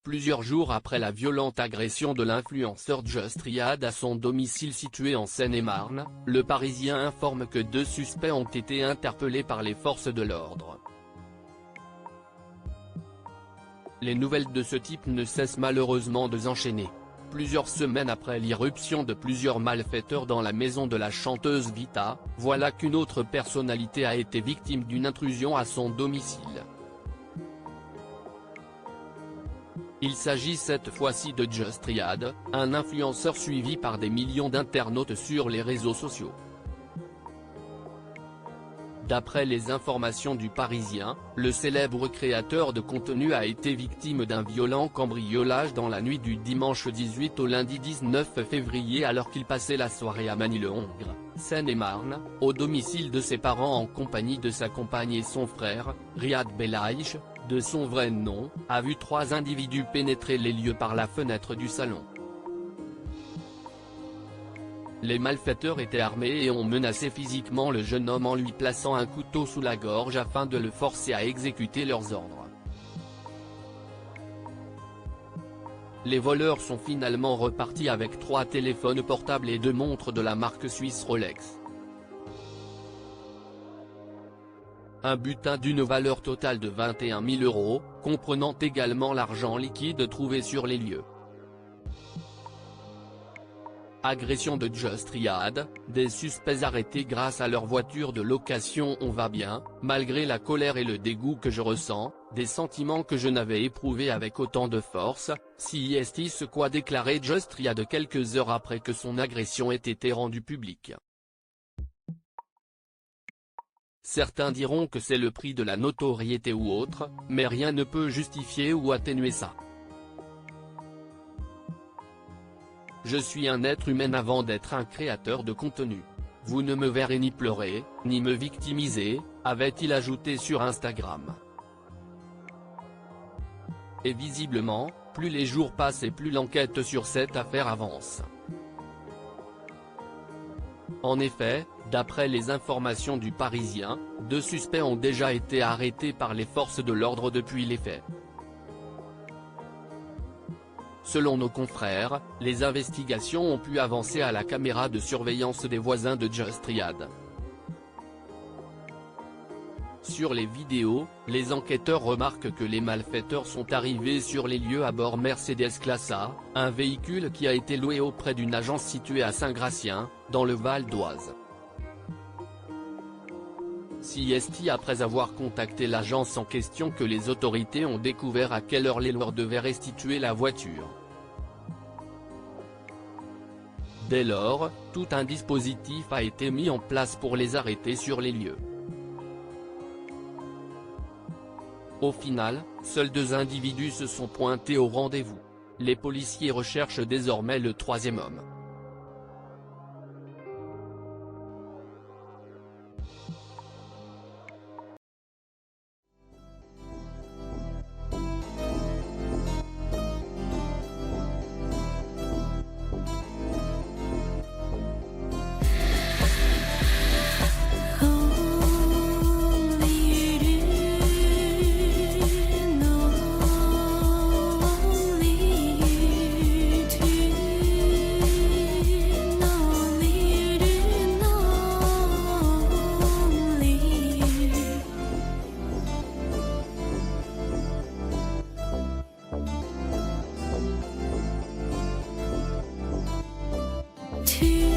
Plusieurs jours après la violente agression de l'influenceur Just Riyad à son domicile situé en Seine-et-Marne, Le Parisien informe que 2 suspects ont été interpellés par les forces de l'ordre. Les nouvelles de ce type ne cessent malheureusement de s'enchaîner. Plusieurs semaines après l'irruption de plusieurs malfaiteurs dans la maison de la chanteuse Vita, voilà qu'une autre personnalité a été victime d'une intrusion à son domicile. Il s'agit cette fois-ci de Just Riyad, un influenceur suivi par des millions d'internautes sur les réseaux sociaux. D'après les informations du Parisien, le célèbre créateur de contenu a été victime d'un violent cambriolage dans la nuit du dimanche 18 au lundi 19 février alors qu'il passait la soirée à Manille-le-Hongre, Seine-et-Marne, au domicile de ses parents en compagnie de sa compagne et son frère, Riyad Belaïch, de son vrai nom, a vu 3 individus pénétrer les lieux par la fenêtre du salon. Les malfaiteurs étaient armés et ont menacé physiquement le jeune homme en lui plaçant un couteau sous la gorge afin de le forcer à exécuter leurs ordres. Les voleurs sont finalement repartis avec 3 téléphones portables et 2 montres de la marque suisse Rolex. Un butin d'une valeur totale de 21 000 €, comprenant également l'argent liquide trouvé sur les lieux. Agression de Just Riyad, des suspects arrêtés grâce à leur voiture de location. On va bien, malgré la colère et le dégoût que je ressens, des sentiments que je n'avais éprouvés avec autant de force, c'est ce qu'a déclaré Just Riyad quelques heures après que son agression ait été rendue publique. Certains diront que c'est le prix de la notoriété ou autre, mais rien ne peut justifier ou atténuer ça. Je suis un être humain avant d'être un créateur de contenu. Vous ne me verrez ni pleurer, ni me victimiser, avait-il ajouté sur Instagram. Et visiblement, plus les jours passent et plus l'enquête sur cette affaire avance. En effet, d'après les informations du Parisien, 2 suspects ont déjà été arrêtés par les forces de l'ordre depuis les faits. Selon nos confrères, les investigations ont pu avancer à la caméra de surveillance des voisins de Just Riyad. Sur les vidéos, les enquêteurs remarquent que les malfaiteurs sont arrivés sur les lieux à bord Mercedes Classe A, un véhicule qui a été loué auprès d'une agence située à Saint-Gratien, dans le Val d'Oise. C'est après avoir contacté l'agence en question que les autorités ont découvert à quelle heure les loueurs devaient restituer la voiture. Dès lors, tout un dispositif a été mis en place pour les arrêter sur les lieux. Au final, seuls 2 individus se sont pointés au rendez-vous. Les policiers recherchent désormais le 3e homme. To